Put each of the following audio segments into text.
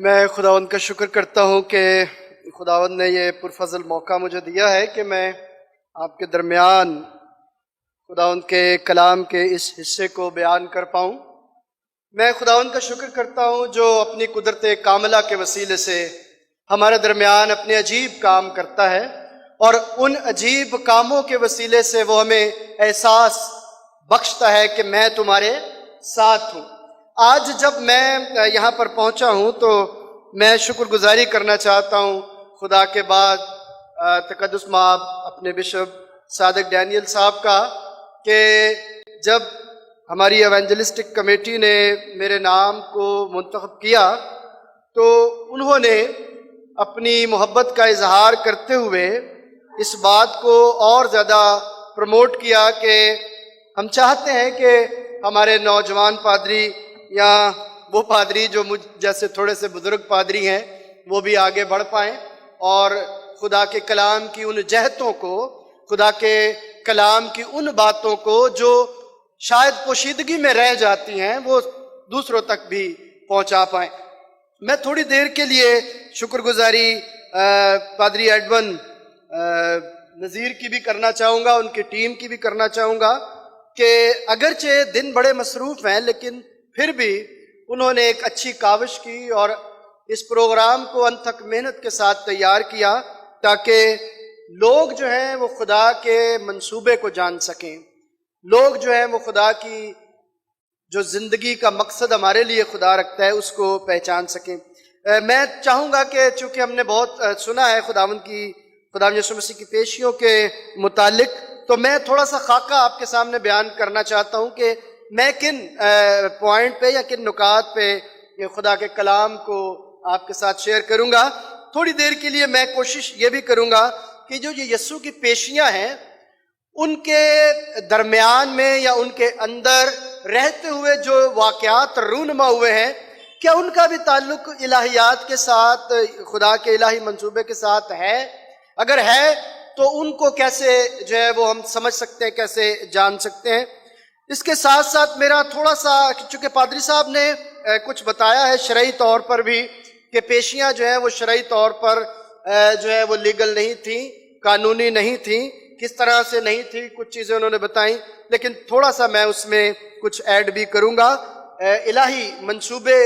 میں خداوند کا شکر کرتا ہوں کہ خداوند نے یہ پرفضل موقع مجھے دیا ہے کہ میں آپ کے درمیان خداوند کے کلام کے اس حصے کو بیان کر پاؤں۔ میں خداوند کا شکر کرتا ہوں جو اپنی قدرت کاملہ کے وسیلے سے ہمارے درمیان اپنے عجیب کام کرتا ہے، اور ان عجیب کاموں کے وسیلے سے وہ ہمیں احساس بخشتا ہے کہ میں تمہارے ساتھ ہوں۔ آج جب میں یہاں پر پہنچا ہوں تو میں شکر گزاری کرنا چاہتا ہوں خدا کے بعد تقدس مآب اپنے بشپ صادق ڈینیل صاحب کا، کہ جب ہماری ایونجلسٹک کمیٹی نے میرے نام کو منتخب کیا تو انہوں نے اپنی محبت کا اظہار کرتے ہوئے اس بات کو اور زیادہ پروموٹ کیا کہ ہم چاہتے ہیں کہ ہمارے نوجوان پادری یا وہ پادری جو مجھ جیسے تھوڑے سے بزرگ پادری ہیں وہ بھی آگے بڑھ پائیں اور خدا کے کلام کی ان جہتوں کو، خدا کے کلام کی ان باتوں کو جو شاید پوشیدگی میں رہ جاتی ہیں، وہ دوسروں تک بھی پہنچا پائیں۔ میں تھوڑی دیر کے لیے شکر گزاری پادری ایڈون نذیر کی بھی کرنا چاہوں گا، ان کی ٹیم کی بھی کرنا چاہوں گا کہ اگرچہ دن بڑے مصروف ہیں لیکن پھر بھی انہوں نے ایک اچھی کاوش کی اور اس پروگرام کو انتھک محنت کے ساتھ تیار کیا تاکہ لوگ جو ہیں وہ خدا کے منصوبے کو جان سکیں، لوگ جو ہیں وہ خدا کی جو زندگی کا مقصد ہمارے لیے خدا رکھتا ہے اس کو پہچان سکیں۔ میں چاہوں گا کہ چونکہ ہم نے بہت سنا ہے خداوند یسوع مسیح کی پیشیوں کے متعلق، تو میں تھوڑا سا خاکہ آپ کے سامنے بیان کرنا چاہتا ہوں کہ میں کن پوائنٹ پہ یا کن نکات پہ خدا کے کلام کو آپ کے ساتھ شیئر کروں گا۔ تھوڑی دیر کے لیے میں کوشش یہ بھی کروں گا کہ جو یہ یسوع کی پیشیاں ہیں ان کے درمیان میں یا ان کے اندر رہتے ہوئے جو واقعات رونما ہوئے ہیں، کیا ان کا بھی تعلق الہیات کے ساتھ، خدا کے الہی منصوبے کے ساتھ ہے؟ اگر ہے تو ان کو کیسے جو ہے وہ ہم سمجھ سکتے ہیں، کیسے جان سکتے ہیں؟ اس کے ساتھ ساتھ میرا تھوڑا سا، چونکہ پادری صاحب نے کچھ بتایا ہے شرعی طور پر بھی کہ پیشیاں جو ہیں وہ شرعی طور پر جو ہے وہ لیگل نہیں تھیں، قانونی نہیں تھیں، کس طرح سے نہیں تھی، کچھ چیزیں انہوں نے بتائیں، لیکن تھوڑا سا میں اس میں کچھ ایڈ بھی کروں گا الہی منصوبے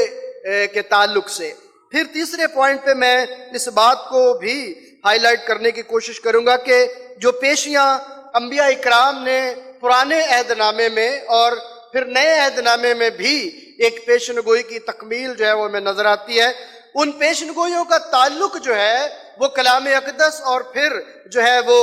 کے تعلق سے۔ پھر تیسرے پوائنٹ پہ میں اس بات کو بھی ہائی لائٹ کرنے کی کوشش کروں گا کہ جو پیشیاں انبیاء اکرام نے پرانے عہد نامے میں اور پھر نئے عہد نامے میں بھی ایک پیشن گوئی کی تکمیل جو ہے وہ ہمیں نظر آتی ہے، ان پیشن گوئیوں کا تعلق جو ہے وہ کلام اقدس اور پھر جو ہے وہ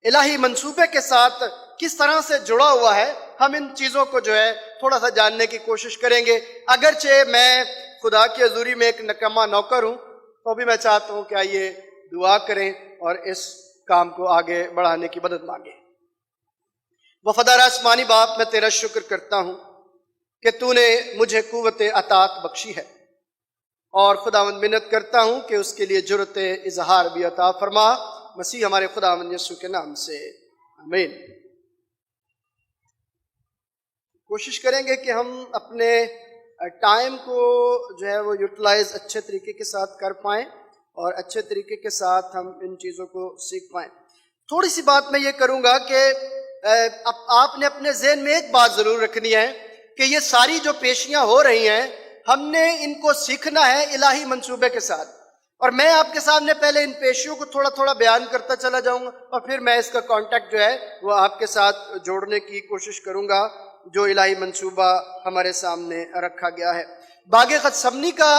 الہی منصوبے کے ساتھ کس طرح سے جڑا ہوا ہے، ہم ان چیزوں کو جو ہے تھوڑا سا جاننے کی کوشش کریں گے۔ اگرچہ میں خدا کی حضوری میں ایک نکما نوکر ہوں تو بھی میں چاہتا ہوں کہ آئیے دعا کریں اور اس کام کو آگے بڑھانے کی مدد مانگیں۔ وفادار آسمانی باپ، میں تیرا شکر کرتا ہوں کہ تو نے مجھے قوت اطاعت بخشی ہے، اور خداوند منت کرتا ہوں کہ اس کے لیے جرأت اظہار بھی عطا فرما، مسیح ہمارے خداوند یسوع کے نام سے آمین۔ کوشش کریں گے کہ ہم اپنے ٹائم کو جو ہے وہ یوٹیلائز اچھے طریقے کے ساتھ کر پائیں اور اچھے طریقے کے ساتھ ہم ان چیزوں کو سیکھ پائیں۔ تھوڑی سی بات میں یہ کروں گا کہ آپ نے اپنے ذہن میں ایک بات ضرور رکھنی ہے کہ یہ ساری جو پیشیاں ہو رہی ہیں ہم نے ان کو سیکھنا ہے الہی منصوبے کے ساتھ، اور میں آپ کے سامنے پہلے ان پیشیوں کو تھوڑا تھوڑا بیان کرتا چلا جاؤں گا اور پھر میں اس کا کانٹیکٹ جو ہے وہ آپ کے ساتھ جوڑنے کی کوشش کروں گا جو الہی منصوبہ ہمارے سامنے رکھا گیا ہے۔ باغ گتسمنی کا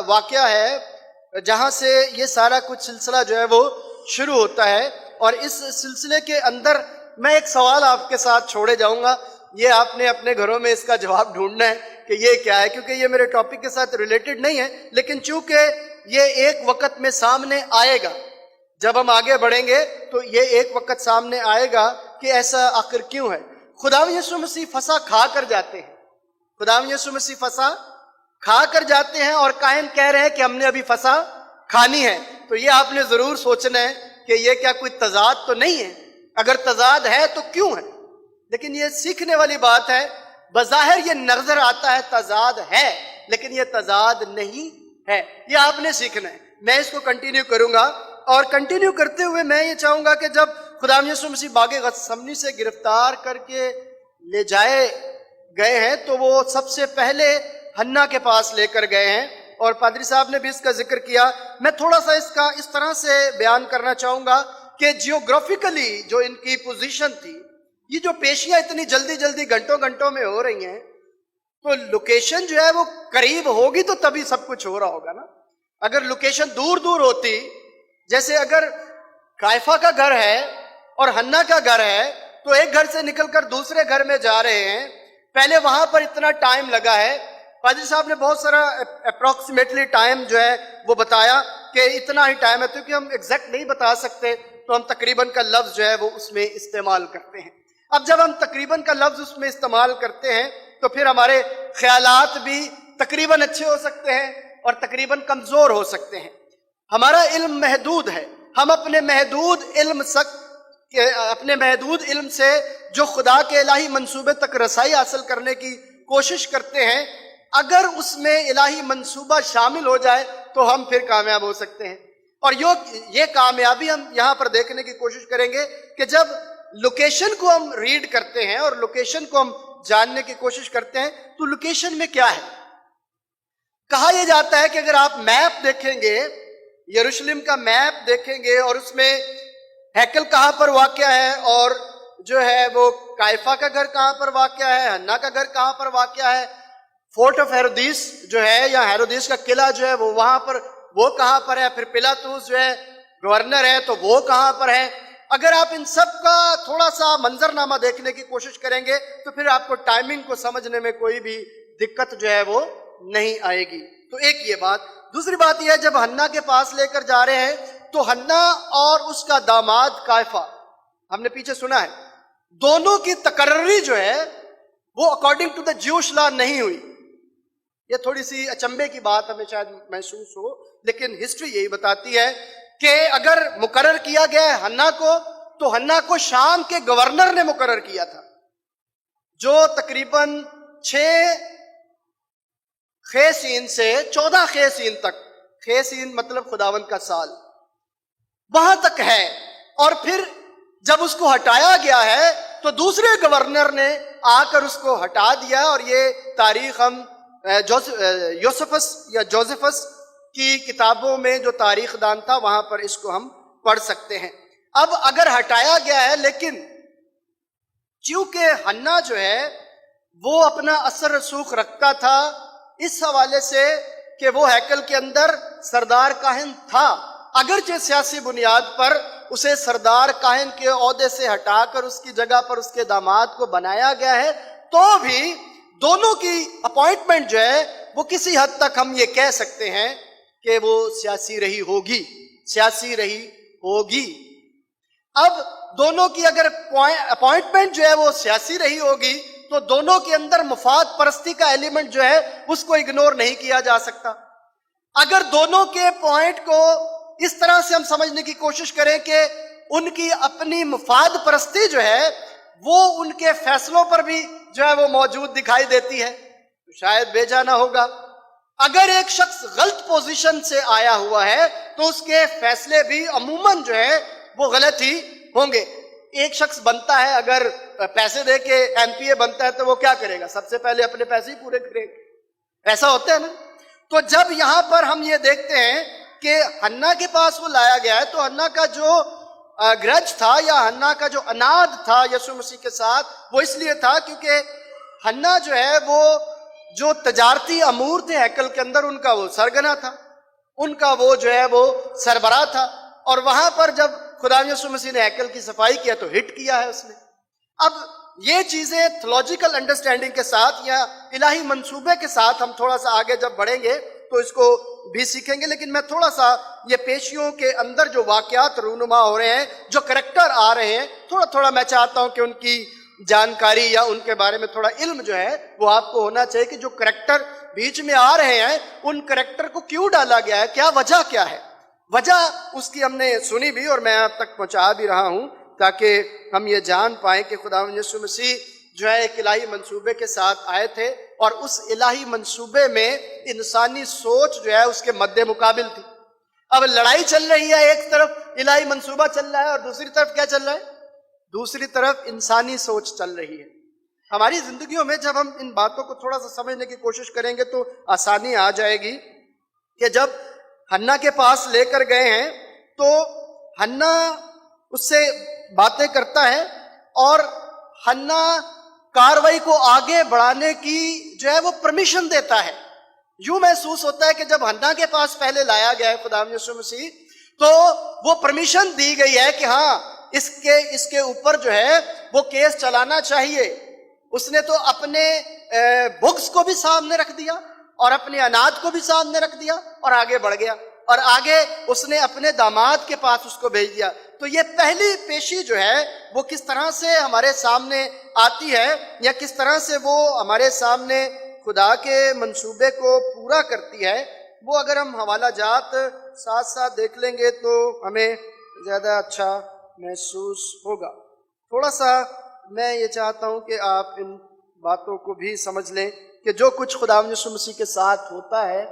واقعہ ہے جہاں سے یہ سارا کچھ سلسلہ جو ہے وہ شروع ہوتا ہے، اور اس سلسلے کے اندر میں ایک سوال آپ کے ساتھ چھوڑے جاؤں گا، یہ آپ نے اپنے گھروں میں اس کا جواب ڈھونڈنا ہے کہ یہ کیا ہے، کیونکہ یہ میرے ٹاپک کے ساتھ ریلیٹڈ نہیں ہے، لیکن چونکہ یہ ایک وقت میں سامنے آئے گا، جب ہم آگے بڑھیں گے تو یہ ایک وقت سامنے آئے گا کہ ایسا آخر کیوں ہے۔ خداوند یسوع مسیح فسح کھا کر جاتے ہیں، خداوند یسوع مسیح فسح کھا کر جاتے ہیں اور کائن کہہ رہے ہیں کہ ہم نے ابھی فسح کھانی ہے، تو یہ آپ نے ضرور سوچنا ہے کہ یہ کیا کوئی تضاد تو نہیں ہے؟ اگر تضاد ہے تو کیوں ہے؟ لیکن یہ سیکھنے والی بات ہے۔ بظاہر یہ نظر آتا ہے تضاد ہے، لیکن یہ تضاد نہیں ہے. یہ آپ نے سیکھنا ہے. میں اس کو کنٹینیو کروں گا، اور کنٹینیو کرتے ہوئے میں یہ چاہوں گا کہ جب خدا یسوع مسیح باغ گتسمنی سے گرفتار کر کے لے جائے گئے ہیں تو وہ سب سے پہلے حنا کے پاس لے کر گئے ہیں، اور پادری صاحب نے بھی اس کا ذکر کیا. میں تھوڑا سا اس کا اس طرح سے بیان کرنا چاہوں گا کہ جیوگرافیکلی جو ان کی پوزیشن تھی، یہ جو پیشیاں اتنی جلدی جلدی گھنٹوں میں ہو رہی ہیں، تو لوکیشن جو ہے وہ قریب ہوگی تو تبھی سب کچھ ہو رہا ہوگا نا. اگر لوکیشن دور دور ہوتی، جیسے اگر قیافہ کا گھر ہے اور حنا کا گھر ہے، تو ایک گھر سے نکل کر دوسرے گھر میں جا رہے ہیں، پہلے وہاں پر اتنا ٹائم لگا ہے. پادری صاحب نے بہت سارا اپروکسیمیٹلی ٹائم جو ہے وہ بتایا کہ اتنا ہی ٹائم ہے، کیونکہ ہم ایگزیکٹ نہیں بتا سکتے تو ہم تقریباً کا لفظ جو ہے وہ اس میں استعمال کرتے ہیں. اب جب ہم تقریباً کا لفظ اس میں استعمال کرتے ہیں تو پھر ہمارے خیالات بھی تقریباً اچھے ہو سکتے ہیں اور تقریباً کمزور ہو سکتے ہیں. ہمارا علم محدود ہے. ہم اپنے محدود علم سے جو خدا کے الہی منصوبے تک رسائی حاصل کرنے کی کوشش کرتے ہیں، اگر اس میں الہی منصوبہ شامل ہو جائے تو ہم پھر کامیاب ہو سکتے ہیں. اور یہ کامیابی ہم یہاں پر دیکھنے کی کوشش کریں گے کہ جب لوکیشن کو ہم ریڈ کرتے ہیں اور لوکیشن کو ہم جاننے کی کوشش کرتے ہیں تو لوکیشن میں کیا ہے. کہا یہ جاتا ہے کہ اگر آپ میپ دیکھیں گے، یروشلم کا میپ دیکھیں گے، اور اس میں ہیکل کہاں پر واقع ہے، اور جو ہے وہ قیافہ کا گھر کہاں پر واقع ہے، حنا کا گھر کہاں پر واقع ہے، فورٹ آف ہیرودیس جو ہے یا ہیرودیس کا قلعہ جو ہے وہ وہاں پر وہ کہاں پر ہے، پھر پلاطوس جو ہے گورنر ہے تو وہ کہاں پر ہے. اگر آپ ان سب کا تھوڑا سا منظرنامہ دیکھنے کی کوشش کریں گے تو پھر آپ کو ٹائمنگ کو سمجھنے میں کوئی بھی دقت جو ہے وہ نہیں آئے گی. تو ایک یہ بات. دوسری بات یہ ہے، جب حنا کے پاس لے کر جا رہے ہیں تو حنا اور اس کا داماد قیافہ، ہم نے پیچھے سنا ہے، دونوں کی تقرری جو ہے وہ اکارڈنگ ٹو دا جیوش لا نہیں ہوئی. یہ تھوڑی سی اچنبے کی بات ہمیں شاید محسوس ہو، لیکن ہسٹری یہی بتاتی ہے کہ اگر مقرر کیا گیا ہے حنا کو، تو حنا کو شام کے گورنر نے مقرر کیا تھا، جو تقریباً 6 خے سین سے 14 خے سین تک، خے سین مطلب خداوند کا سال، وہاں تک ہے. اور پھر جب اس کو ہٹایا گیا ہے تو دوسرے گورنر نے آ کر اس کو ہٹا دیا، اور یہ تاریخ ہم جوزفس کی کتابوں میں جو تاریخ دان تھا وہاں پر اس کو ہم پڑھ سکتے ہیں. اب اگر ہٹایا گیا ہے، لیکن چونکہ حنا جو ہے وہ اپنا اثر رسوخ رکھتا تھا اس حوالے سے کہ وہ ہیکل کے اندر سردار کاہن تھا، اگرچہ سیاسی بنیاد پر اسے سردار کاہن کے عہدے سے ہٹا کر اس کی جگہ پر اس کے داماد کو بنایا گیا ہے، تو بھی دونوں کی اپوائنٹمنٹ جو ہے وہ کسی حد تک ہم یہ کہہ سکتے ہیں کہ وہ سیاسی رہی ہوگی. اب دونوں کی اگر اپوائنٹمنٹ جو ہے وہ سیاسی رہی ہوگی تو دونوں کے اندر مفاد پرستی کا ایلیمنٹ جو ہے اس کو اگنور نہیں کیا جا سکتا. اگر دونوں کے پوائنٹ کو اس طرح سے ہم سمجھنے کی کوشش کریں کہ ان کی اپنی مفاد پرستی جو ہے وہ ان کے فیصلوں پر بھی جو ہے وہ موجود دکھائی دیتی ہے، تو شاید بے جانا ہوگا. اگر ایک شخص غلط پوزیشن سے آیا ہوا ہے تو اس کے فیصلے بھی عموماً جو ہے وہ غلط ہی ہوں گے. ایک شخص بنتا ہے، اگر پیسے دے کے ایم پی اے بنتا ہے تو وہ کیا کرے گا؟ سب سے پہلے اپنے پیسے ہی پورے کرے گا. ایسا ہوتا ہے نا. تو جب یہاں پر ہم یہ دیکھتے ہیں کہ حنا کے پاس وہ لایا گیا ہے، تو حنا کا جو گرج تھا یا حنا کا جو اناد تھا یسوع مسیح کے ساتھ، وہ اس لیے تھا کیونکہ حنا جو ہے وہ جو تجارتی امور تھے ہیکل کے اندر، ان کا وہ سرگنا تھا، ان کا وہ جو ہے وہ سربراہ تھا. اور وہاں پر جب خدا یسوع مسیح نے ہیکل کی صفائی کیا تو ہٹ کیا ہے اس نے. اب یہ چیزیں تھیولوجیکل انڈرسٹینڈنگ کے ساتھ یا الہی منصوبے کے ساتھ ہم تھوڑا سا آگے جب بڑھیں گے تو اس کو بھی سیکھیں گے. لیکن میں تھوڑا سا یہ پیشیوں کے اندر جو واقعات رونما ہو رہے ہیں، جو کریکٹر آ رہے ہیں، تھوڑا میں چاہتا ہوں کہ ان کی جانکاری یا ان کے بارے میں تھوڑا علم جو ہے وہ آپ کو ہونا چاہیے کہ جو کریکٹر بیچ میں آ رہے ہیں ان کریکٹر کو کیوں ڈالا گیا ہے، کیا وجہ کیا ہے. وجہ اس کی ہم نے سنی بھی اور میں آپ تک پہنچا بھی رہا ہوں تاکہ ہم یہ جان پائیں کہ خداوند یسوع مسیح جو ہے ایک الہی منصوبے کے ساتھ آئے تھے، اور اس الہی منصوبے میں انسانی سوچ جو ہے اس کے مد مقابل تھی۔ اب لڑائی چل رہی ہے، ایک طرف الہی منصوبہ چل رہا ہے اور دوسری طرف کیا چل رہا ہے؟ دوسری طرف انسانی سوچ چل رہی ہے۔ ہماری زندگیوں میں جب ہم ان باتوں کو تھوڑا سا سمجھنے کی کوشش کریں گے تو آسانی آ جائے گی کہ جب حنا کے پاس لے کر گئے ہیں تو حنا اس سے باتیں کرتا ہے اور حنا کاروائی کو آگے بڑھانے کی جو ہے وہ پرمیشن دیتا ہے۔ یوں محسوس ہوتا ہے کہ جب حنا کے پاس پہلے لایا گیا ہے خداوند یسوع مسیح تو وہ پرمیشن دی گئی ہے کہ ہاں اس کے اوپر جو ہے وہ کیس چلانا چاہیے۔ اس نے تو اپنے بغض کو بھی سامنے رکھ دیا اور اپنے انات کو بھی سامنے رکھ دیا اور آگے بڑھ گیا، اور آگے اس نے اپنے داماد کے پاس اس کو بھیج دیا۔ تو یہ پہلی پیشی جو ہے وہ کس طرح سے ہمارے سامنے آتی ہے، یا کس طرح سے وہ ہمارے سامنے خدا کے منصوبے کو پورا کرتی ہے، وہ اگر ہم حوالہ جات ساتھ ساتھ دیکھ لیں گے تو ہمیں زیادہ اچھا محسوس ہوگا۔ تھوڑا سا میں یہ چاہتا ہوں کہ آپ ان باتوں کو بھی سمجھ لیں کہ جو کچھ خداوند یسوع مسیح کے ساتھ ہوتا ہے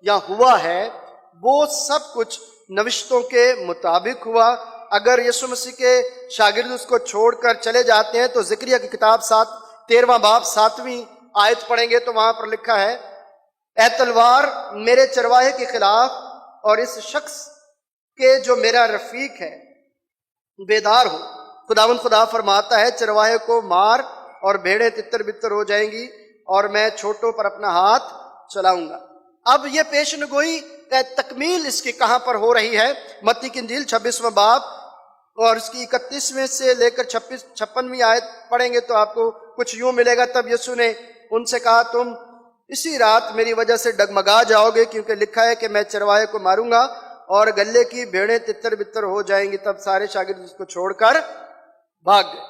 یا ہوا ہے وہ سب کچھ نوشتوں کے مطابق ہوا۔ اگر یسوع مسیح کے شاگرد اس کو چھوڑ کر چلے جاتے ہیں تو زکریا کی کتاب 13واں باب 7ویں آیت پڑھیں گے تو وہاں پر لکھا ہے، اے تلوار میرے چرواہے کے خلاف اور اس شخص کے جو میرا رفیق ہے بیدار ہو۔ خداوند خدا فرماتا ہے، چرواہے کو مار اور بھیڑیں تتر بتر ہو جائیں گی اور میں چھوٹوں پر اپنا ہاتھ چلاؤں گا۔ اب یہ پیشن گوئی تکمیل اس کی کہاں پر ہو رہی ہے؟ متی کی انجیل 26واں باب اور اس کی 31ویں سے لے کر 56ویں آیت پڑھیں گے تو آپ کو کچھ یوں ملے گا، تب یسوع نے ان سے کہا، تم اسی رات میری وجہ سے ڈگمگا جاؤ گے، کیونکہ لکھا ہے کہ میں چرواہے کو ماروں گا اور گلے کی بھیڑیں تتر بتر ہو جائیں گی۔ تب سارے شاگرد اس کو چھوڑ کر بھاگ گئے۔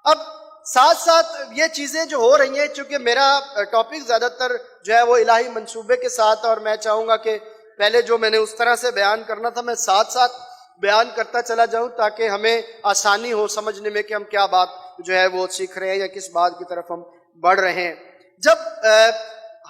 اب ساتھ ساتھ یہ چیزیں جو ہو رہی ہیں، چونکہ میرا ٹاپک زیادہ تر جو ہے وہ الہی منصوبے کے ساتھ، اور میں چاہوں گا کہ پہلے جو میں نے اس طرح سے بیان کرنا تھا میں ساتھ ساتھ بیان کرتا چلا جاؤں تاکہ ہمیں آسانی ہو سمجھنے میں کہ ہم کیا بات جو ہے وہ سیکھ رہے ہیں یا کس بات کی طرف ہم بڑھ رہے ہیں۔ جب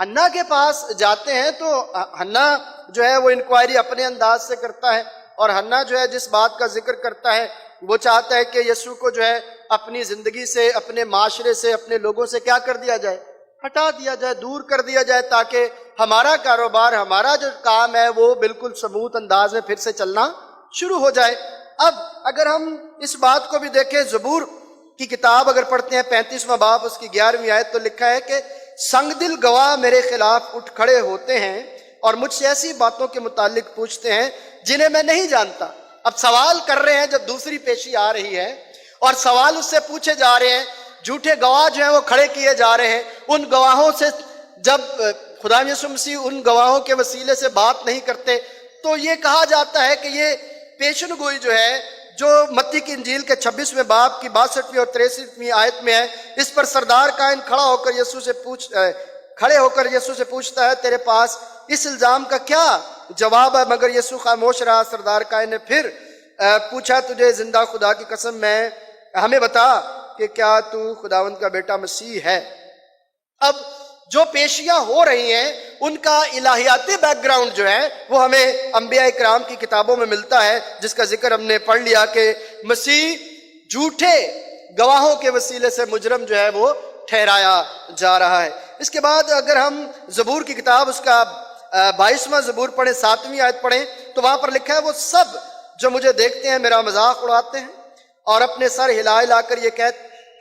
حنا کے پاس جاتے ہیں تو حنا جو ہے وہ انکوائری اپنے انداز سے کرتا ہے، اور حنا جو ہے جس بات کا ذکر کرتا ہے وہ چاہتا ہے کہ یسوع کو جو ہے اپنی زندگی سے، اپنے معاشرے سے، اپنے لوگوں سے کیا کر دیا جائے؟ ہٹا دیا جائے، دور کر دیا جائے، تاکہ ہمارا کاروبار، ہمارا جو کام ہے وہ بالکل سموتھ انداز میں پھر سے چلنا شروع ہو جائے۔ اب اگر ہم اس بات کو بھی دیکھیں، زبور کی کتاب اگر پڑھتے ہیں 35واں باب اس کی 11ویں آیت، تو لکھا ہے کہ سنگ دل گواہ میرے خلاف اٹھ کھڑے ہوتے ہیں اور مجھ سے ایسی باتوں کے متعلق پوچھتے ہیں جنہیں میں نہیں جانتا۔ اب سوال کر رہے ہیں، جب دوسری پیشی آ رہی ہے اور سوال اس سے پوچھے جا رہے ہیں، جھوٹے گواہ جو ہیں وہ کھڑے کیے جا رہے ہیں۔ ان گواہوں سے جب خدا یسوع مسیح ان گواہوں کے وسیلے سے بات نہیں کرتے تو یہ کہا جاتا ہے کہ یہ پیشن گوئی جو ہے، جو متی کی انجیل کے 26ویں باب کی 62ویں اور 63ویں آیت میں ہے، اس پر سردار کائن کھڑے ہو کر یسوع سے پوچھتا ہے، تیرے پاس اس الزام کا کیا جواب ہے؟ مگر یسوع خاموش رہا۔ سردار کائن نے پھر پوچھا، تجھے زندہ خدا کی قسم ہمیں بتا کہ کیا تو خداوند کا بیٹا مسیح ہے؟ اب جو پیشیاں ہو رہی ہیں ان کا الہیاتی بیک گراؤنڈ جو ہے وہ ہمیں انبیاء اکرام کی کتابوں میں ملتا ہے، جس کا ذکر ہم نے پڑھ لیا کہ مسیح جھوٹے گواہوں کے وسیلے سے مجرم جو ہے وہ ٹھہرایا جا رہا ہے۔ اس کے بعد اگر ہم زبور کی کتاب اس کا 22واں زبور پڑھیں، 7ویں آیت پڑھیں تو وہاں پر لکھا ہے، وہ سب جو مجھے دیکھتے ہیں میرا مذاق اڑاتے ہیں اور اپنے سر ہلا ہلا کر یہ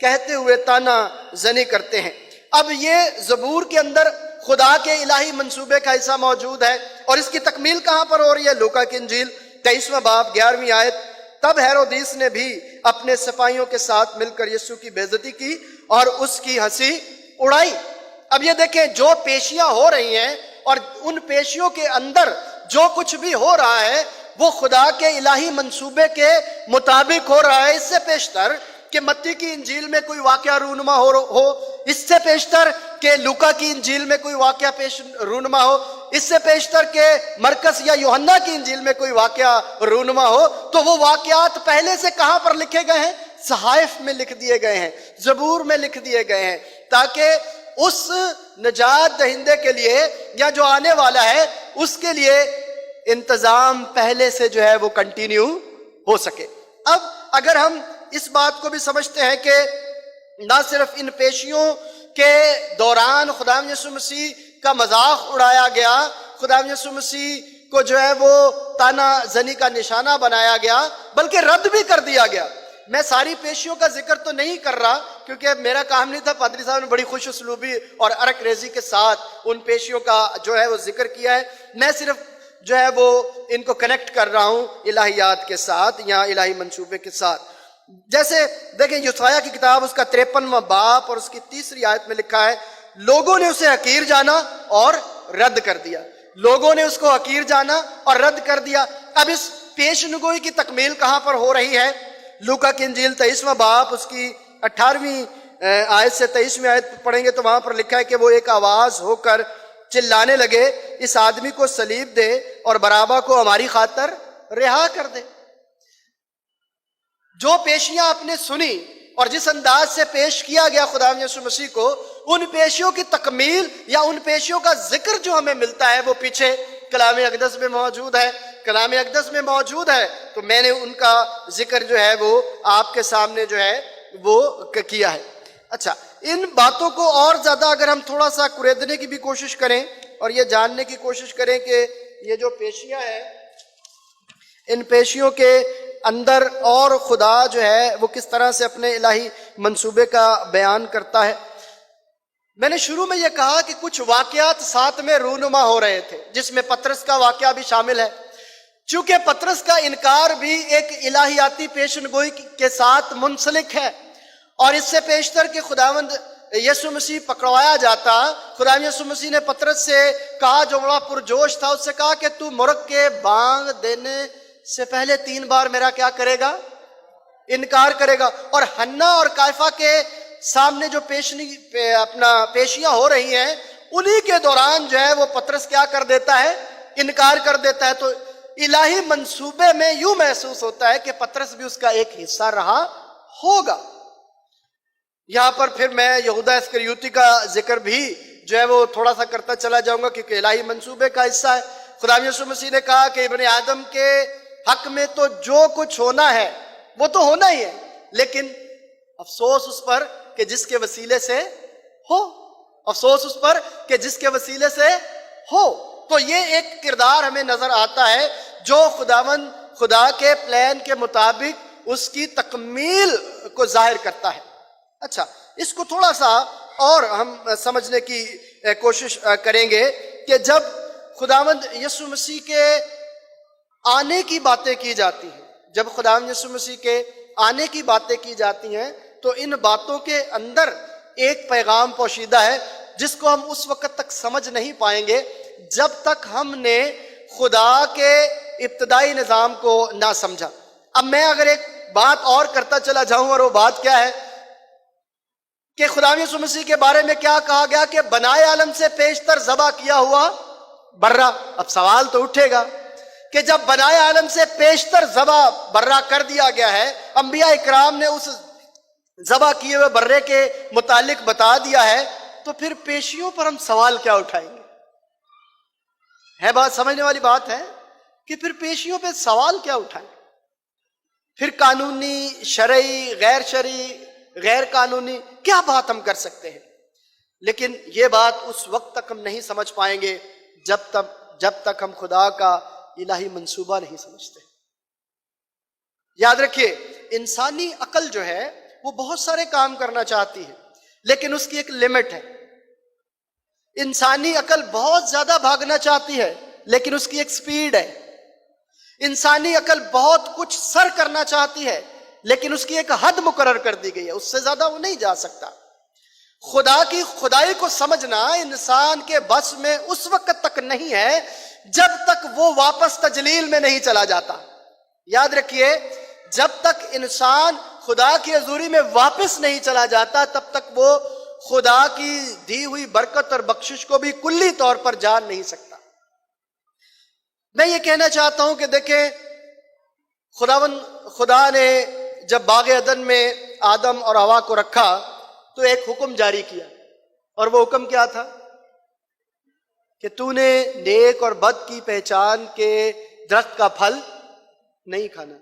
کہتے ہوئے تانا زنی کرتے ہیں۔ اب یہ زبور کے اندر خدا کے الہی منصوبے کا حصہ موجود ہے، اور اس کی تکمیل کہاں پر ہو رہی ہے؟ لوکا کی انجیل 23واں باب 11ویں آیت، تب ہیرودیس نے بھی اپنے سپاہیوں کے ساتھ مل کر یسوع کی بے عزتی کی اور اس کی ہنسی اڑائی۔ اب یہ دیکھیں، جو پیشیاں ہو رہی ہیں اور ان پیشیوں کے اندر جو کچھ بھی ہو رہا ہے وہ خدا کے الہی منصوبے کے مطابق ہو رہا ہے۔ اس سے پیشتر کہ متی کی انجیل میں کوئی واقعہ رونما ہو، اس سے پیشتر کہ لوکا کی انجیل میں کوئی واقعہ رونما ہو، اس سے پیشتر کہ مرکز یا یوحنا کی انجیل میں کوئی واقعہ رونما ہو، تو وہ واقعات پہلے سے کہاں پر لکھے گئے ہیں؟ صحائف میں لکھ دیے گئے ہیں، زبور میں لکھ دیے گئے ہیں، تاکہ اس نجات دہندے کے لیے یا جو آنے والا ہے اس کے لیے انتظام پہلے سے جو ہے وہ کنٹینیو ہو سکے۔ اب اگر ہم اس بات کو بھی سمجھتے ہیں کہ نہ صرف ان پیشیوں کے دوران خداوند یسوع مسیح کا مذاق اڑایا گیا، خداوند یسوع مسیح کو جو ہے وہ تانا زنی کا نشانہ بنایا گیا، بلکہ رد بھی کر دیا گیا۔ میں ساری پیشیوں کا ذکر تو نہیں کر رہا کیونکہ میرا کام نہیں تھا، پادری صاحب نے بڑی خوش اسلوبی اور عرق ریزی کے ساتھ ان پیشیوں کا جو ہے وہ ذکر کیا ہے، میں صرف جو ہے وہ ان کو کنیکٹ کر رہا ہوں الہیات کے ساتھ یا الہی منصوبے کے ساتھ۔ جیسے دیکھیں یسایہ کی کتاب اس کا 53واں باب اور اس کی 3 آیت میں لکھا ہے، لوگوں نے اسے حقیر جانا اور رد کر دیا۔ لوگوں نے اس کو حقیر جانا اور رد کر دیا۔ اب اس پیش نگوئی کی تکمیل کہاں پر ہو رہی ہے؟ لوکا کی انجیل 23واں باب اس کی 18ویں آیت سے 23ویں آیت پڑھیں گے تو وہاں پر لکھا ہے کہ وہ ایک آواز ہو کر چلانے لگے، اس آدمی کو صلیب دے اور بارابا کو ہماری خاطر رہا کر دے۔ جو پیشیاں آپ نے سنی اور جس انداز سے پیش کیا گیا خداوند یسوع مسیح کو، ان پیشیوں کی تکمیل یا ان پیشیوں کا ذکر جو ہمیں ملتا ہے وہ پیچھے کلام اقدس میں موجود ہے۔ کلام اقدس میں موجود ہے تو میں نے ان کا ذکر جو ہے وہ آپ کے سامنے جو ہے وہ کیا ہے۔ اچھا، ان باتوں کو اور زیادہ اگر ہم تھوڑا سا کریدنے کی بھی کوشش کریں اور یہ جاننے کی کوشش کریں کہ یہ جو پیشیاں ہیں، ان پیشیوں کے اندر اور خدا جو ہے وہ کس طرح سے اپنے الہی منصوبے کا بیان کرتا ہے۔ میں نے شروع میں یہ کہا کہ کچھ واقعات ساتھ میں رونما ہو رہے تھے، جس میں پطرس کا واقعہ بھی شامل ہے۔ چونکہ پطرس کا انکار بھی ایک الہیاتی پیشن گوئی کے ساتھ منسلک ہے، اور اس سے پیشتر کہ خداوند یسوع مسیح پکڑوایا جاتا، خداوند یسوع مسیح نے پطرس سے کہا جو بڑا پرجوش تھا، اس سے کہا کہ تو مرغ کے بانگ دینے سے پہلے 3 بار میرا کیا کرے گا؟ انکار کرے گا۔ اور حنا اور کائفہ کے سامنے جو پیشیاں ہو رہی ہیں، انہی کے دوران جو ہے وہ پطرس کیا کر دیتا ہے؟ انکار کر دیتا ہے۔ تو الہی منصوبے میں یوں محسوس ہوتا ہے کہ پطرس بھی اس کا ایک حصہ رہا ہوگا۔ یہاں پر پھر میں یہودا اسکریوتی کا ذکر بھی جو ہے وہ تھوڑا سا کرتا چلا جاؤں گا کیونکہ الہی منصوبے کا حصہ ہے۔ خداوند یسوع مسیح نے کہا کہ ابن آدم کے حق میں تو جو کچھ ہونا ہے وہ تو ہونا ہی ہے، لیکن افسوس اس پر کہ جس کے وسیلے سے ہو، افسوس اس پر کہ جس کے وسیلے سے ہو۔ تو یہ ایک کردار ہمیں نظر آتا ہے جو خدا کے پلان کے مطابق اس کی تکمیل کو ظاہر کرتا ہے۔ اچھا، اس کو تھوڑا سا اور ہم سمجھنے کی کوشش کریں گے کہ جب خداوند یسوع مسیح کے آنے کی باتیں کی جاتی ہیں، جب خداوند یسوع مسیح کے آنے کی باتیں کی جاتی ہیں تو ان باتوں کے اندر ایک پیغام پوشیدہ ہے جس کو ہم اس وقت تک سمجھ نہیں پائیں گے جب تک ہم نے خدا کے ابتدائی نظام کو نہ سمجھا۔ اب میں اگر ایک بات اور کرتا چلا جاؤں، اور وہ بات کیا ہے کہ خداوند یسوع مسیح کے بارے میں کیا کہا گیا کہ بنائے عالم سے پیشتر ذبح کیا ہوا برہ۔ اب سوال تو اٹھے گا کہ جب بنائے عالم سے پیشتر ذبح برہ کر دیا گیا ہے، انبیاء اکرام نے اس ذبح کیے ہوئے برے کے متعلق بتا دیا ہے، تو پھر پیشیوں پر ہم سوال کیا اٹھائیں گے؟ ہے بات سمجھنے والی بات ہے کہ پھر پیشیوں پہ سوال کیا اٹھائیں؟ پھر قانونی، شرعی، غیر شرعی، غیر قانونی کیا بات ہم کر سکتے ہیں؟ لیکن یہ بات اس وقت تک ہم نہیں سمجھ پائیں گے جب تک ہم خدا کا الہی منصوبہ نہیں سمجھتے۔ یاد رکھیے، انسانی عقل جو ہے وہ بہت سارے کام کرنا چاہتی ہے، لیکن اس کی ایک لمٹ ہے۔ انسانی عقل بہت زیادہ بھاگنا چاہتی ہے، لیکن اس کی ایک سپیڈ ہے۔ انسانی عقل بہت کچھ سر کرنا چاہتی ہے، لیکن اس کی ایک حد مقرر کر دی گئی ہے، اس سے زیادہ وہ نہیں جا سکتا۔ خدا کی خدائی کو سمجھنا انسان کے بس میں اس وقت تک نہیں ہے جب تک وہ واپس تجلیل میں نہیں چلا جاتا۔ یاد رکھیے، جب تک انسان خدا کی حضوری میں واپس نہیں چلا جاتا تب تک وہ خدا کی دی ہوئی برکت اور بخشش کو بھی کلی طور پر جان نہیں سکتا۔ میں یہ کہنا چاہتا ہوں کہ دیکھیں، خدا نے جب باغ عدن میں آدم اور حوا کو رکھا تو ایک حکم جاری کیا، اور وہ حکم کیا تھا کہ تو نے نیک اور بد کی پہچان کے درخت کا پھل نہیں کھانا.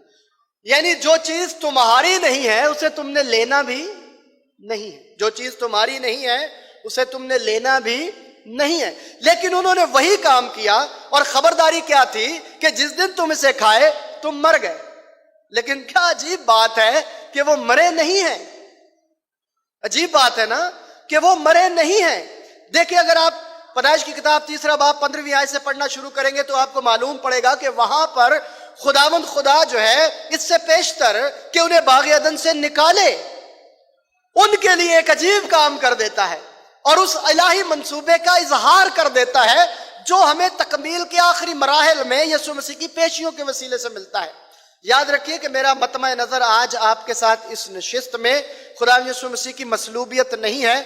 یعنی جو چیز تمہاری نہیں ہے اسے تم نے لینا بھی نہیں ہے، جو چیز تمہاری نہیں ہے اسے تم نے لینا بھی نہیں ہے. لیکن انہوں نے وہی کام کیا، اور خبرداری کیا تھی کہ جس دن تم اسے کھائے تم مر گئے. لیکن کیا عجیب بات ہے کہ وہ مرے نہیں ہیں. عجیب بات ہے نا کہ وہ مرے نہیں ہیں. دیکھیں، اگر آپ پیدائش کی کتاب 3 باب 15 آیت سے پڑھنا شروع کریں گے تو آپ کو معلوم پڑے گا کہ وہاں پر خداوند خدا جو ہے اس سے پیشتر کہ انہیں باغ عدن سے نکالے، ان کے لیے ایک عجیب کام کر دیتا ہے اور اس الہی منصوبے کا اظہار کر دیتا ہے جو ہمیں تکمیل کے آخری مراحل میں یسوع مسیح کی پیشیوں کے وسیلے سے ملتا ہے. یاد رکھیے کہ میرا مطمع نظر آج آپ کے ساتھ اس نشست میں خدا یسوع مسیح کی مصلوبیت نہیں ہے.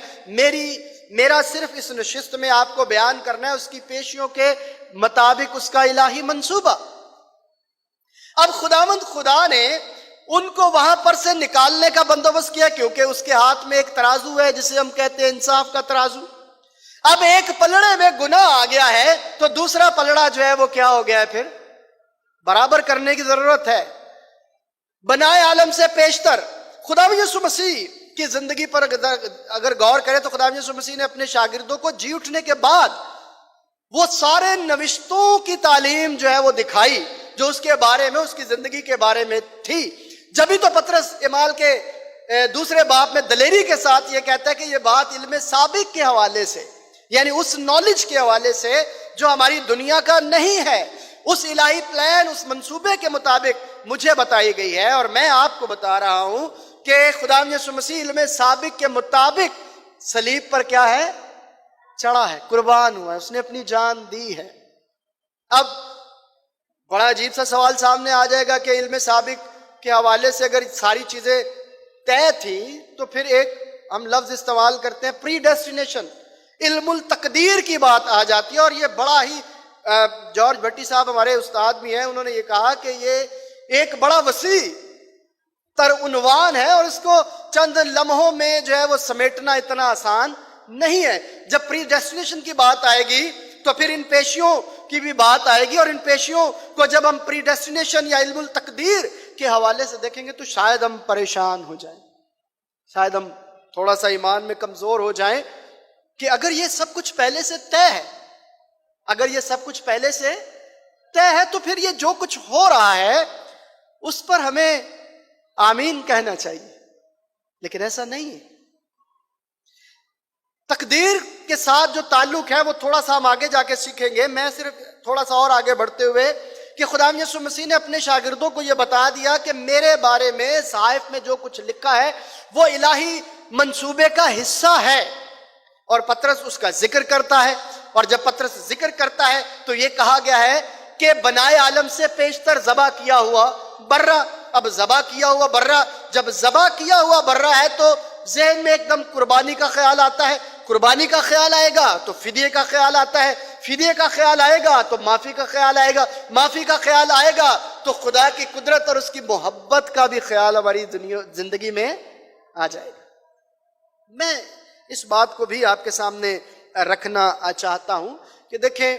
میرا صرف اس نشست میں آپ کو بیان کرنا ہے اس کی پیشیوں کے مطابق اس کا الہی منصوبہ. اب خداوند خدا نے ان کو وہاں پر سے نکالنے کا بندوبست کیا، کیونکہ اس کے ہاتھ میں ایک ترازو ہے جسے ہم کہتے ہیں انصاف کا ترازو. اب ایک پلڑے میں گناہ آ گیا ہے تو دوسرا پلڑا جو ہے وہ کیا ہو گیا ہے، پھر برابر کرنے کی ضرورت ہے. بنائے عالم سے پیشتر خدا یسوع مسیح کی زندگی پر اگر غور کرے تو خدا یسوع مسیح نے اپنے شاگردوں کو جی اٹھنے کے بعد وہ سارے نوشتوں کی تعلیم جو ہے وہ دکھائی جو اس کے بارے میں، اس کی زندگی کے بارے میں تھی. جبھی تو پطرس اعمال کے 2 باب میں دلیری کے ساتھ یہ کہتا ہے کہ یہ بات علم سابق کے حوالے سے، یعنی اس نالج کے حوالے سے جو ہماری دنیا کا نہیں ہے، اس الہی پلان، اس منصوبے کے مطابق مجھے بتائی گئی ہے. اور میں آپ کو بتا رہا ہوں کہ خدا یسوع مسیح علم سابق کے مطابق صلیب پر کیا ہے، چڑھا ہے، قربان ہوا ہے، اس نے اپنی جان دی ہے. اب بڑا عجیب سا سوال سامنے آ جائے گا کہ علم سابق کے حوالے سے اگر ساری چیزیں طے تھی تو پھر ایک ہم لفظ استعمال کرتے ہیں پری ڈیسٹینیشن، علم التقدیر کی بات آ جاتی ہے. اور یہ بڑا ہی جارج بھٹی صاحب ہمارے استاد بھی ہیں، انہوں نے یہ کہا کہ یہ ایک بڑا وسیع تر عنوان ہے اور اس کو چند لمحوں میں جو ہے وہ سمیٹنا اتنا آسان نہیں ہے. جب پری ڈیسٹینیشن کی بات آئے گی تو پھر ان پیشیوں کی بھی بات آئے گی، اور ان پیشیوں کو جب ہم پری ڈیسٹینیشن یا علم التقدیر کے حوالے سے دیکھیں گے تو شاید ہم پریشان ہو جائیں، شاید ہم تھوڑا سا ایمان میں کمزور ہو جائیں کہ اگر یہ سب کچھ پہلے سے طے ہے، اگر یہ سب کچھ پہلے سے طے ہے تو پھر یہ جو کچھ ہو رہا ہے اس پر ہمیں آمین کہنا چاہیے. لیکن ایسا نہیں ہے. تقدیر کے ساتھ جو تعلق ہے وہ تھوڑا سا ہم آگے جا کے سیکھیں گے. میں صرف تھوڑا سا اور آگے بڑھتے ہوئے کہ خدا یسوع مسیح نے اپنے شاگردوں کو یہ بتا دیا کہ میرے بارے میں صحائف میں جو کچھ لکھا ہے وہ الہی منصوبے کا حصہ ہے، اور پطرس اس کا ذکر کرتا ہے. اور جب پطرس ذکر کرتا ہے تو یہ کہا گیا ہے کہ بنائے عالم سے پیشتر ذبح کیا ہوا برہ. اب ذبح کیا ہوا برہ، جب ذبح کیا ہوا برہ ہے تو ذہن میں ایک دم قربانی کا خیال آتا ہے، قربانی کا خیال آئے گا تو فدیے کا خیال آتا ہے، فدیے کا خیال آئے گا تو معافی کا خیال آئے گا، معافی کا خیال آئے گا تو خدا کی قدرت اور اس کی محبت کا بھی خیال ہماری زندگی میں آ جائے گا. میں اس بات کو بھی آپ کے سامنے رکھنا چاہتا ہوں کہ دیکھیں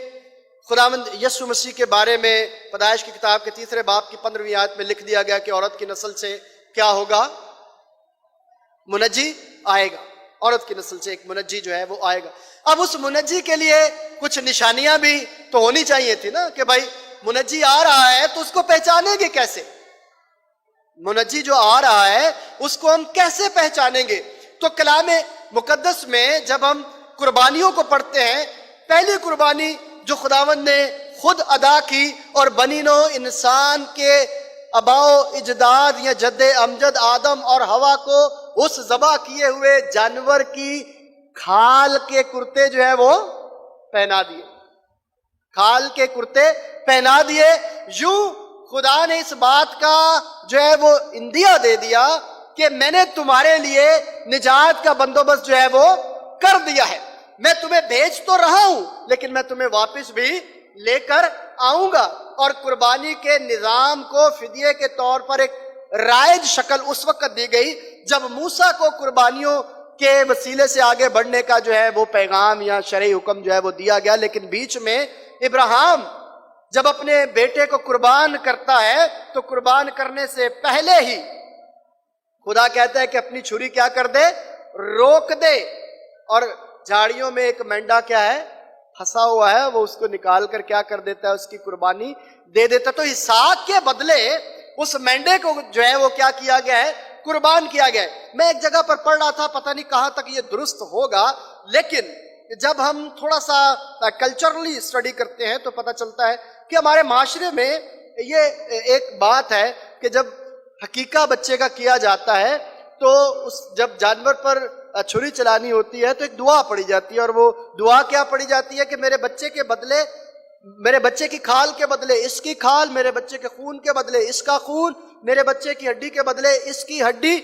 خداوند یسوع مسیح کے بارے میں پیدائش کی کتاب کے 3 باب کی 15 آیت میں لکھ دیا گیا کہ عورت کی نسل سے کیا ہوگا، منجی آئے گا. عورت کی نسل سے ایک منجی جو ہے وہ آئے گا. اب اس منجی کے لیے کچھ نشانیاں بھی تو ہونی چاہیے تھی نا کہ بھائی منجی آ رہا ہے تو اس کو پہچانیں گے کیسے؟ منجی جو آ رہا ہے اس کو ہم کیسے پہچانیں گے؟ تو کلام مقدس میں جب ہم قربانیوں کو پڑھتے ہیں، پہلی قربانی جو خداوند نے خود ادا کی اور بنی نوع انسان کے آباء و اجداد یا جد امجد آدم اور حوا کو اس ذبح کیے ہوئے جانور کی کھال کے کرتے جو ہے وہ پہنا دیے، کھال کے کرتے پہنا دیے. یوں خدا نے اس بات کا جو ہے وہ اندیا دے دیا کہ میں نے تمہارے لیے نجات کا بندوبست جو ہے وہ کر دیا ہے. میں تمہیں بھیج تو رہا ہوں لیکن میں تمہیں واپس بھی لے کر آؤں گا. اور قربانی کے نظام کو فدیے کے طور پر ایک رائج شکل اس وقت دی گئی جب موسیٰ کو قربانیوں کے وسیلے سے آگے بڑھنے کا جو ہے وہ پیغام یا شرعی حکم جو ہے وہ دیا گیا، لیکن بیچ میں ابراہیم جب اپنے بیٹے کو قربان کرتا ہے تو قربان کرنے سے پہلے ہی خدا کہتا ہے کہ اپنی چھری کیا کر دے، روک دے، اور جھاڑیوں میں ایک مینڈا کیا ہے، پھنسا ہوا ہے، وہ اس کو نکال کر کیا کر دیتا ہے، اس کی قربانی دے دیتا. تو اسحاق کے بدلے اس مینڈے کو جو ہے وہ کیا کیا گیا ہے، قربان کیا گیا ہے. میں ایک جگہ پر پڑھ رہا تھا، پتہ نہیں کہاں تک یہ درست ہوگا، لیکن جب ہم تھوڑا سا کلچرلی اسٹڈی کرتے ہیں تو پتہ چلتا ہے کہ ہمارے معاشرے میں یہ ایک بات ہے کہ جب حقیقہ بچے کا کیا جاتا ہے تو جب جانور پر چھری چلانی ہوتی ہے تو ایک دعا پڑھی جاتی ہے، اور وہ دعا کیا پڑھی جاتی ہے کہ میرے بچے کے بدلے، میرے بچے کی کھال کے بدلے اس کی کھال، میرے بچے کے خون کے بدلے اس کا خون، میرے بچے کی ہڈی کے بدلے اس کی ہڈی،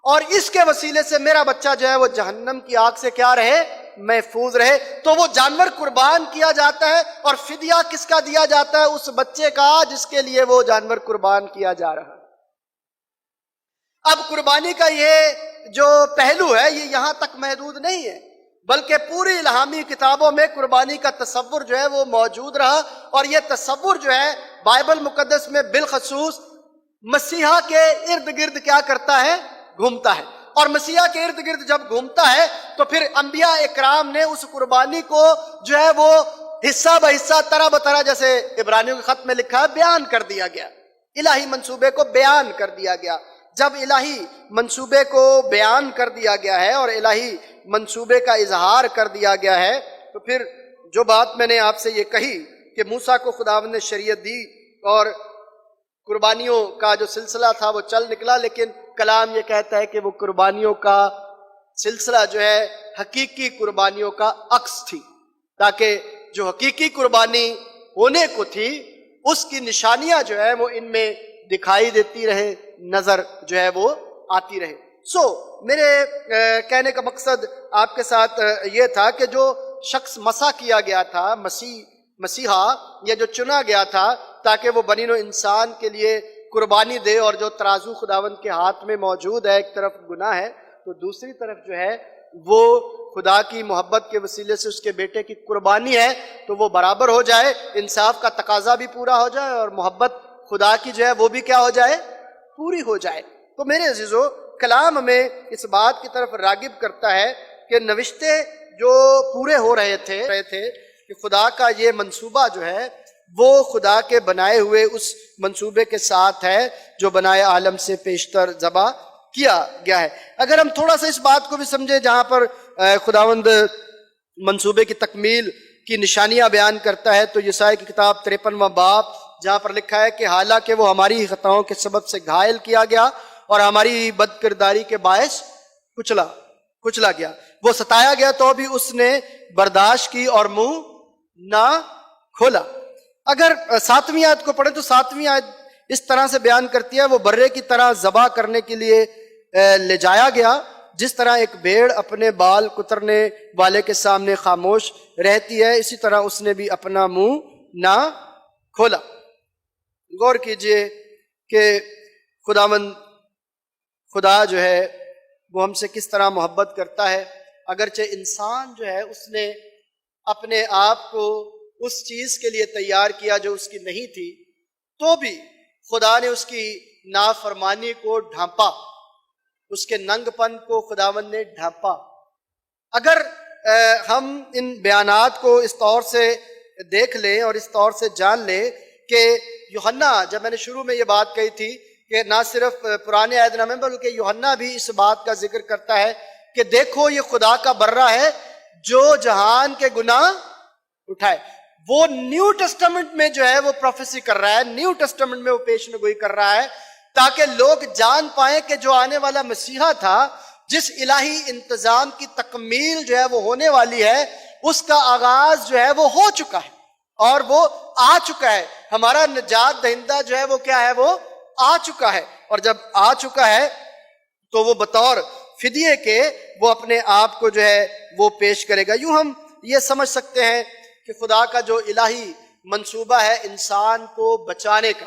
اور اس کے وسیلے سے میرا بچہ جو ہے وہ جہنم کی آگ سے کیا رہے، محفوظ رہے. تو وہ جانور قربان کیا جاتا ہے، اور فدیہ کس کا دیا جاتا ہے، اس بچے کا جس کے لیے وہ جانور قربان کیا جا رہا ہے. اب قربانی کا یہ جو پہلو ہے یہ یہاں تک محدود نہیں ہے، بلکہ پوری الہامی کتابوں میں قربانی کا تصور جو ہے وہ موجود رہا، اور یہ تصور جو ہے بائبل مقدس میں بالخصوص مسیحا کے ارد گرد کیا کرتا ہے، گھومتا ہے. اور مسیحا کے ارد گرد جب گھومتا ہے تو پھر انبیاء اکرام نے اس قربانی کو جو ہے وہ حصہ بہ حصہ، طرح بطرح، جیسے عبرانیوں کے خط میں لکھا ہے، بیان کر دیا گیا. الہی منصوبے کو بیان کر دیا گیا. جب الہی منصوبے کو بیان کر دیا گیا ہے اور الہی منصوبے کا اظہار کر دیا گیا ہے تو پھر جو بات میں نے آپ سے یہ کہی کہ موسیٰ کو خداوند نے شریعت دی اور قربانیوں کا جو سلسلہ تھا وہ چل نکلا، لیکن کلام یہ کہتا ہے کہ وہ قربانیوں کا سلسلہ جو ہے حقیقی قربانیوں کا عکس تھی، تاکہ جو حقیقی قربانی ہونے کو تھی اس کی نشانیاں جو ہے وہ ان میں دکھائی دیتی رہے، نظر جو ہے وہ آتی رہے. میرے کہنے کا مقصد آپ کے ساتھ یہ تھا کہ جو شخص مسح کیا گیا تھا، مسیحا، یا جو چنا گیا تھا تاکہ وہ بنی نوع انسان کے لیے قربانی دے، اور جو ترازو خداوند کے ہاتھ میں موجود ہے، ایک طرف گناہ ہے تو دوسری طرف جو ہے وہ خدا کی محبت کے وسیلے سے اس کے بیٹے کی قربانی ہے، تو وہ برابر ہو جائے، انصاف کا تقاضا بھی پورا ہو جائے اور محبت خدا کی جو ہے وہ بھی کیا ہو جائے، پوری ہو جائے. تو میرے عزیزو، کلام میں اس بات کی طرف راغب کرتا ہے کہ نوشتے جو پورے ہو رہے تھے کہ خدا کا یہ منصوبہ جو ہے وہ خدا کے بنائے ہوئے اس منصوبے کے ساتھ ہے جو بنائے عالم سے پیشتر ذبح کیا گیا ہے. اگر ہم تھوڑا سا اس بات کو بھی سمجھے جہاں پر خداوند منصوبے کی تکمیل کی نشانیاں بیان کرتا ہے، تو یسائی کی کتاب 53واں باب جہاں پر لکھا ہے کہ حالانکہ وہ ہماری خطاؤں کے سبب سے گھائل کیا گیا اور ہماری بد کرداری کے باعث کچلا گیا، وہ ستایا گیا تو بھی اس نے برداشت کی اور منہ نہ کھولا. اگر 7ویں آیت کو پڑھیں تو 7ویں آیت اس طرح سے بیان کرتی ہے، وہ برے کی طرح ذبح کرنے کے لیے لے جایا گیا، جس طرح ایک بھیڑ اپنے بال کترنے والے کے سامنے خاموش رہتی ہے، اسی طرح اس نے بھی اپنا منہ نہ کھولا. غور کیجئے کہ خدا جو ہے وہ ہم سے کس طرح محبت کرتا ہے. اگرچہ انسان جو ہے اس نے اپنے آپ کو اس چیز کے لیے تیار کیا جو اس کی نہیں تھی، تو بھی خدا نے اس کی نافرمانی کو ڈھانپا، اس کے ننگ پن کو خداوند نے ڈھانپا. اگر ہم ان بیانات کو اس طور سے دیکھ لیں اور اس طور سے جان لیں کہ یوحنا، جب میں نے شروع میں یہ بات کہی تھی کہ نہ صرف پرانے عہد نامے میں بلکہ یوحنا بھی اس بات کا ذکر کرتا ہے کہ دیکھو یہ خدا کا برہ ہے جو جہان کے گناہ اٹھائے. وہ نیو ٹیسٹمنٹ میں جو ہے وہ پروفیسی کر رہا ہے، نیو ٹیسٹمنٹ میں وہ پیش گوئی کر رہا ہے تاکہ لوگ جان پائیں کہ جو آنے والا مسیحا تھا، جس الہی انتظام کی تکمیل جو ہے وہ ہونے والی ہے، اس کا آغاز جو ہے وہ ہو چکا ہے اور وہ آ چکا ہے. ہمارا نجات دہندہ جو ہے وہ کیا ہے، وہ آ چکا ہے، اور جب آ چکا ہے تو وہ بطور فدیے کے وہ اپنے آپ کو جو ہے وہ پیش کرے گا. یوں ہم یہ سمجھ سکتے ہیں کہ خدا کا جو الہی منصوبہ ہے انسان کو بچانے کا،